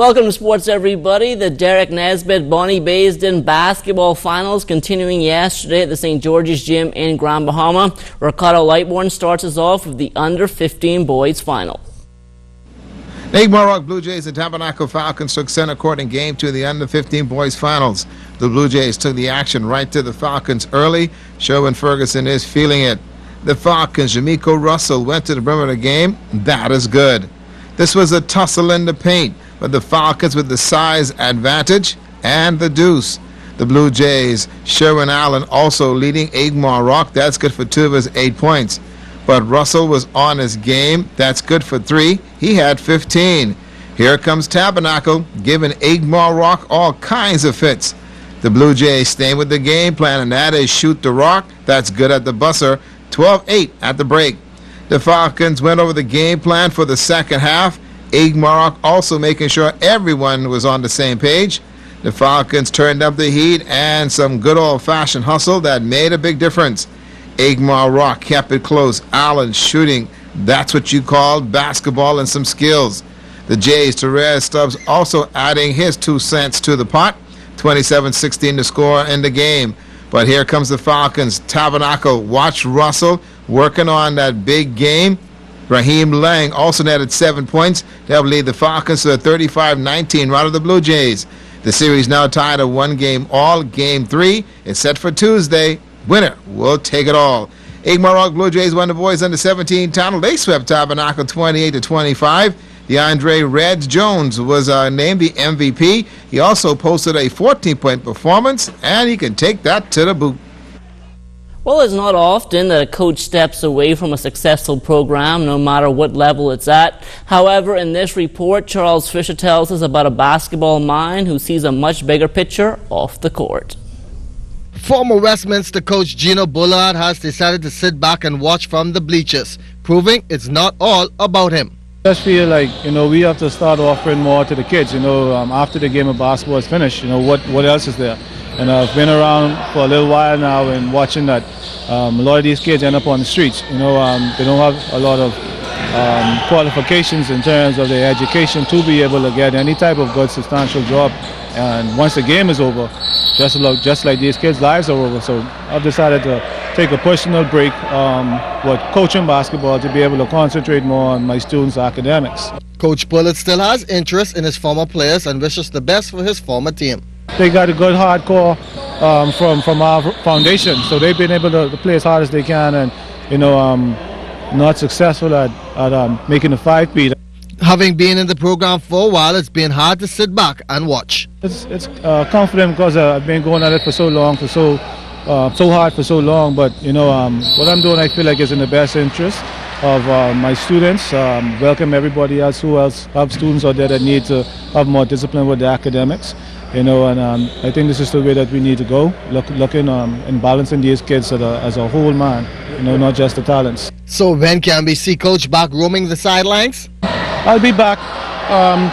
Welcome to sports, everybody. The Derek Nesbitt Bonnie Baysden basketball finals continuing yesterday at the St. George's Gym in Grand Bahama. Ricardo Lightbourne starts us off with the under-15 boys final. Egmont Rock Blue Jays and Tabernacle Falcons took center court in Game 2 of the under-15 boys finals. The Blue Jays took the action right to the Falcons early. Sherwin Ferguson is feeling it. The Falcons, Jamiko Russell, went to the perimeter game. That is good. This was a tussle in the paint, but the Falcons with the size advantage and the deuce. The Blue Jays, Sherwin Allen also leading Egmont Rock. That's good for 2 of his 8 points. But Russell was on his game. That's good for 3. He had 15. Here comes Tabernacle, giving Egmont Rock all kinds of fits. The Blue Jays staying with the game plan, and that is shoot the rock. That's good at the buzzer. 12-8 at the break. The Falcons went over the game plan for the second half. Egmont Rock also making sure everyone was on the same page. The Falcons turned up the heat and some good old-fashioned hustle that made a big difference. Egmont Rock kept it close. Allen shooting. That's what you call basketball and some skills. The Jays, Therese Stubbs, also adding his 2 cents to the pot. 27-16 to score in the game. But here comes the Falcons. Tabernacle, watch Russell working on that big game. Raheem Lang also netted 7 points. That will lead the Falcons to a 35-19 run of the Blue Jays. The series now tied at 1 game all. Game 3 is set for Tuesday. Winner will take it all. Egmont Rock Blue Jays won the boys under 17 title. They swept Tabernacle 28-25. DeAndre Reds Jones was named the MVP. He also posted a 14-point performance, and he can take that to the boot. Well, it's not often that a coach steps away from a successful program, no matter what level it's at. However, in this report, Charles Fisher tells us about a basketball mind who sees a much bigger picture off the court. Former Westminster coach Gino Bullard has decided to sit back and watch from the bleachers, proving it's not all about him. I just feel like, we have to start offering more to the kids, after the game of basketball is finished, what else is there? And I've been around for a little while now and watching that a lot of these kids end up on the streets. They don't have a lot of qualifications in terms of their education to be able to get any type of good substantial job. And once the game is over, just like these kids' lives are over. So I've decided to take a personal break with coaching basketball to be able to concentrate more on my students' academics. Coach Bullard still has interest in his former players and wishes the best for his former team. They got a good hardcore from our foundation, so they've been able to play as hard as they can, and not successful at making the 5-peat. Having been in the program for a while, it's been hard to sit back and watch. It's confident because I've been going at it for so long, so hard for so long. But what I'm doing, I feel like is in the best interest of my students. Welcome everybody else who else have students out there that need to have more discipline with their academics. And I think this is the way that we need to go, looking and balancing these kids as a whole man, not just the talents. So when can we see Coach back roaming the sidelines? I'll be back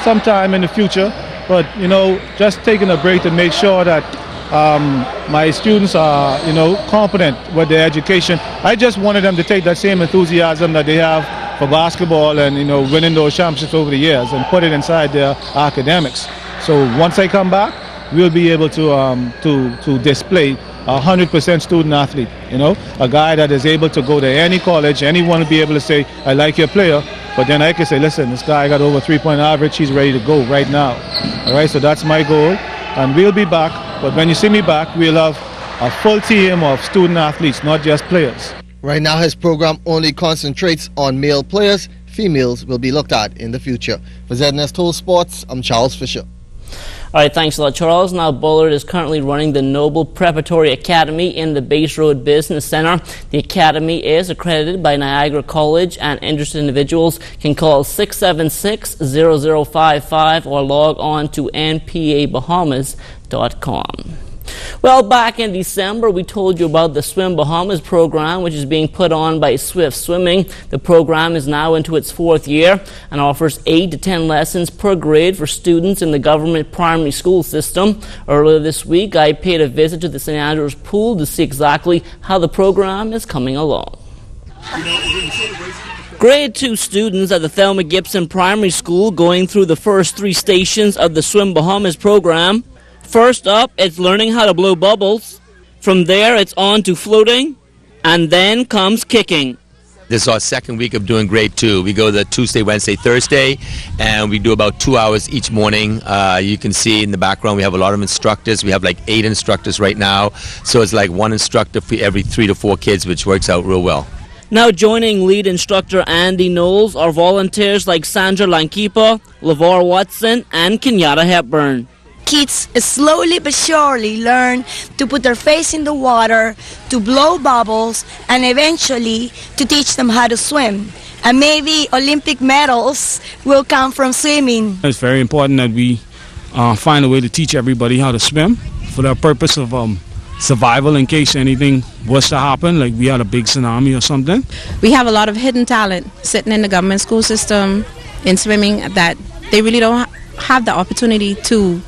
sometime in the future, but just taking a break to make sure that my students are competent with their education. I just wanted them to take that same enthusiasm that they have for basketball and winning those championships over the years and put it inside their academics. So once I come back, we'll be able to display a 100% student athlete, a guy that is able to go to any college, anyone will be able to say, I like your player, but then I can say, listen, this guy got over 3-point average, he's ready to go right now. All right, so that's my goal, and we'll be back, but when you see me back, we'll have a full team of student athletes, not just players. Right now, his program only concentrates on male players. Females will be looked at in the future. For ZNS Total Sports, I'm Charles Fisher. All right, thanks a lot, Charles. Now, Bullard is currently running the Noble Preparatory Academy in the Base Road Business Center. The academy is accredited by Niagara College, and interested individuals can call 676-0055 or log on to npabahamas.com. Well, back in December, we told you about the Swim Bahamas program, which is being put on by Swift Swimming. The program is now into its 4th year and offers 8 to 10 lessons per grade for students in the government primary school system. Earlier this week, I paid a visit to the St. Andrews Pool to see exactly how the program is coming along. Grade 2 students at the Thelma Gibson Primary School going through the first 3 stations of the Swim Bahamas program. First up, it's learning how to blow bubbles. From there, it's on to floating, and then comes kicking. This is our second week of doing grade 2. We go the Tuesday, Wednesday, Thursday, and we do about 2 hours each morning. You can see in the background we have a lot of instructors. We have like 8 instructors right now, so it's like 1 instructor for every 3 to 4 kids, which works out real well. Now joining lead instructor Andy Knowles are volunteers like Sandra Lankipa, LeVar Watson, and Kenyatta Hepburn. Kids slowly but surely learn to put their face in the water, to blow bubbles, and eventually to teach them how to swim. And maybe Olympic medals will come from swimming. It's very important that we find a way to teach everybody how to swim for the purpose of survival in case anything was to happen, like we had a big tsunami or something. We have a lot of hidden talent sitting in the government school system in swimming that they really don't have the opportunity to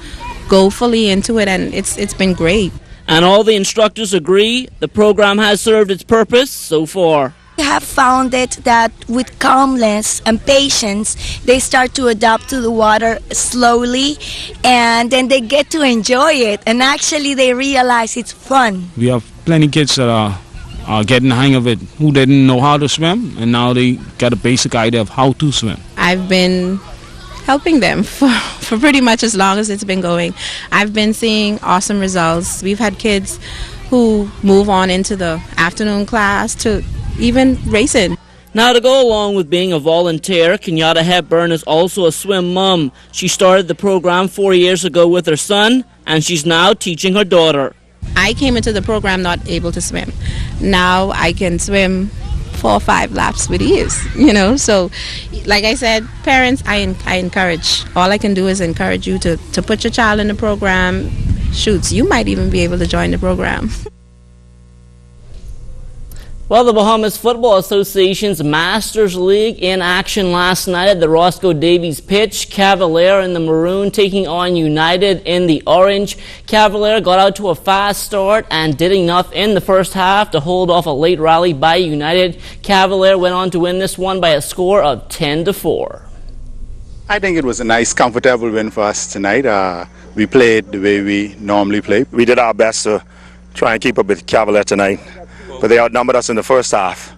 go fully into it, and it's been great. And all the instructors agree the program has served its purpose so far. We have found it that with calmness and patience, they start to adapt to the water slowly, and then they get to enjoy it, and actually they realize it's fun. We have plenty of kids that are getting the hang of it who didn't know how to swim, and now they got a basic idea of how to swim. I've been helping them for pretty much as long as it's been going. I've been seeing awesome results. We've had kids who move on into the afternoon class to even racing. Now, to go along with being a volunteer, Kenyatta Hepburn is also a swim mom. She started the program 4 years ago with her son, and she's now teaching her daughter. I came into the program not able to swim. Now I can swim 4 or 5 laps with ease, So, like I said, parents, I encourage. All I can do is encourage you to put your child in the program. Shoots, you might even be able to join the program. Well, the Bahamas Football Association's Masters League in action last night at the Roscoe Davies pitch. Cavalier in the maroon taking on United in the orange. Cavalier got out to a fast start and did enough in the first half to hold off a late rally by United. Cavalier went on to win this one by a score of 10-4. I think it was a nice, comfortable win for us tonight. We played the way we normally play. We did our best to try and keep up with Cavalier tonight, but they outnumbered us in the first half.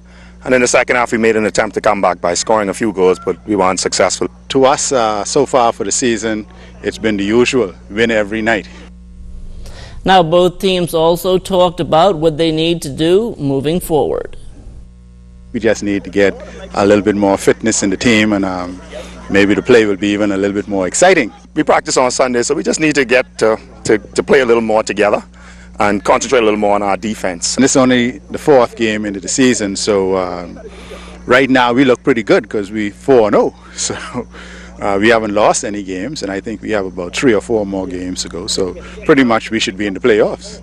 And in the second half, we made an attempt to come back by scoring a few goals, but we weren't successful. To us, so far for the season, it's been the usual, win every night. Now, both teams also talked about what they need to do moving forward. We just need to get a little bit more fitness in the team, and maybe the play will be even a little bit more exciting. We practice on Sunday, so we just need to get to play a little more together and concentrate a little more on our defense. And this is only the 4th game into the season, so right now we look pretty good because we're 4-0. So we haven't lost any games, and I think we have about 3 or 4 more games to go. So pretty much we should be in the playoffs.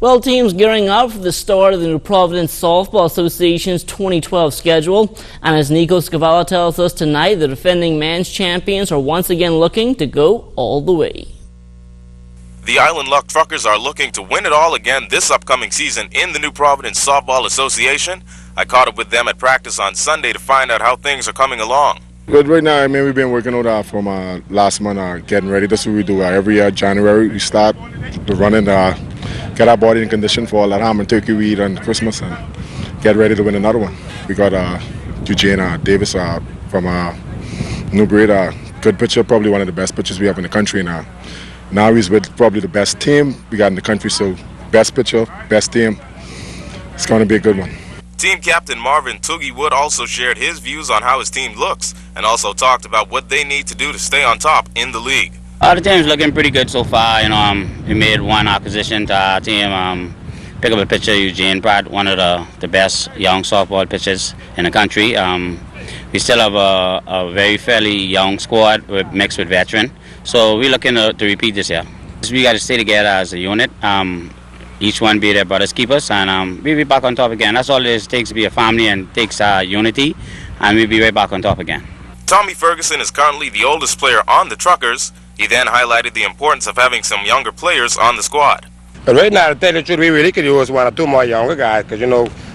Well, teams gearing up for the start of the New Providence Softball Association's 2012 schedule. And as Nico Scavala tells us tonight, the defending men's champions are once again looking to go all the way. The Island Luck Truckers are looking to win it all again this upcoming season in the New Providence Softball Association. I caught up with them at practice on Sunday to find out how things are coming along. Good. Right now, we've been working out from last month, getting ready. That's what we do every year. January, we start the running, get our body in condition for all that ham and turkey we eat on Christmas, and get ready to win another one. We got Eugene Davis from New Breed, good pitcher, probably one of the best pitchers we have in the country now. Now he's with probably the best team we got in the country, so best pitcher, best team. It's going to be a good one. Team captain Marvin Toogie Wood also shared his views on how his team looks and also talked about what they need to do to stay on top in the league. The team's looking pretty good so far. We made 1 acquisition to our team. Pick up a pitcher, Eugene Pratt, one of the best young softball pitchers in the country. We still have a very fairly young squad mixed with veteran. So we're looking to repeat this year. We got to stay together as a unit. Each one be their brother's keepers, and we'll be back on top again. That's all it takes to be a family, and takes unity, and we'll be right back on top again. Tommy Ferguson is currently the oldest player on the Truckers. He then highlighted the importance of having some younger players on the squad. But right now, to tell you the truth, we really could use 1 or 2 more younger guys, because,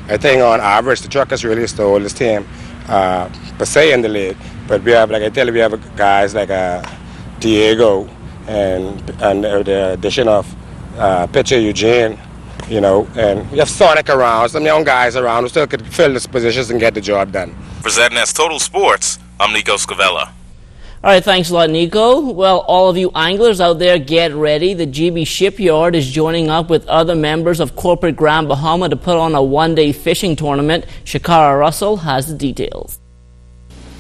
I think on average, the Truckers really is the oldest team. per se in the league. But we have, like I tell you, we have guys like Diego and the addition of pitcher Eugene, you know, and we have Sonic around, some young guys around who still could fill these positions and get the job done. For ZNS Total Sports, I'm Nico Scavella. All right, thanks a lot, Nico. Well, all of you anglers out there, get ready. The GB Shipyard is joining up with other members of corporate Grand Bahama to put on a one-day fishing tournament. Shakara Russell has the details.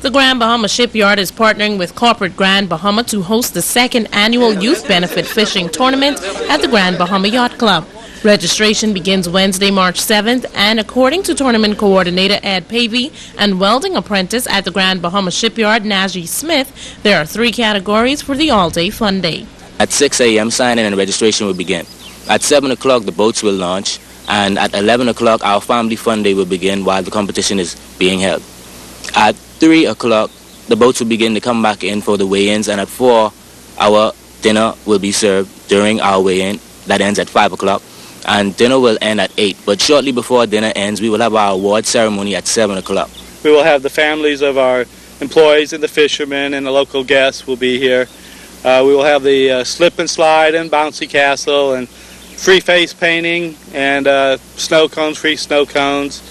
The Grand Bahama Shipyard is partnering with corporate Grand Bahama to host the second annual Youth Benefit Fishing Tournament at the Grand Bahama Yacht Club. Registration begins Wednesday, March 7th, and according to tournament coordinator Ed Pavey and welding apprentice at the Grand Bahama Shipyard, Najee Smith, there are 3 categories for the all-day fun day. At 6 a.m., signing and registration will begin. At 7 o'clock, the boats will launch, and at 11 o'clock, our family fun day will begin while the competition is being held. At 3 o'clock, the boats will begin to come back in for the weigh-ins, and at 4, our dinner will be served during our weigh-in. That ends at 5 o'clock. And dinner will end at 8. But shortly before dinner ends, we will have our award ceremony at 7 o'clock. We will have the families of our employees and the fishermen and the local guests will be here. We will have the slip and slide and bouncy castle and free face painting and snow cones, free snow cones.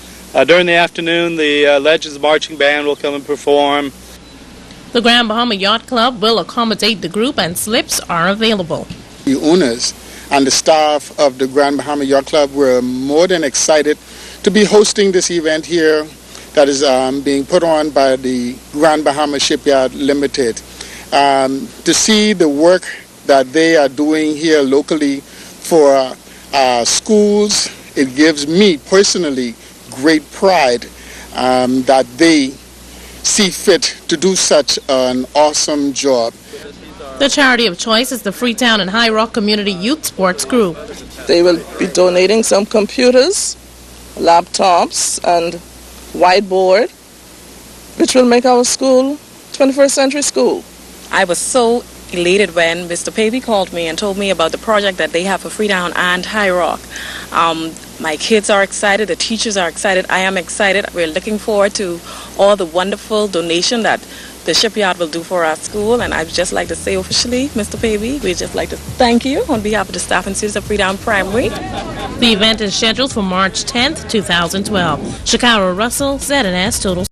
During the afternoon, the Legends Marching Band will come and perform. The Grand Bahama Yacht Club will accommodate the group and slips are available. The owners and the staff of the Grand Bahama Yacht Club were more than excited to be hosting this event here that is being put on by the Grand Bahama Shipyard Limited. To see the work that they are doing here locally for schools, it gives me personally great pride that they see fit to do such an awesome job. The charity of choice is the Freetown and High Rock Community Youth Sports Group. They will be donating some computers, laptops, and whiteboard, which will make our school 21st century school. I was so elated when Mr. Pavey called me and told me about the project that they have for Freetown and High Rock. My kids are excited, the teachers are excited, I am excited. We're looking forward to all the wonderful donation that the shipyard will do for our school, and I'd just like to say officially, Mr. Pavey, we'd just like to thank you on behalf of the staff and students of Freetown Primary. The event is scheduled for March 10th, 2012. Shakara Russell, ZNS Total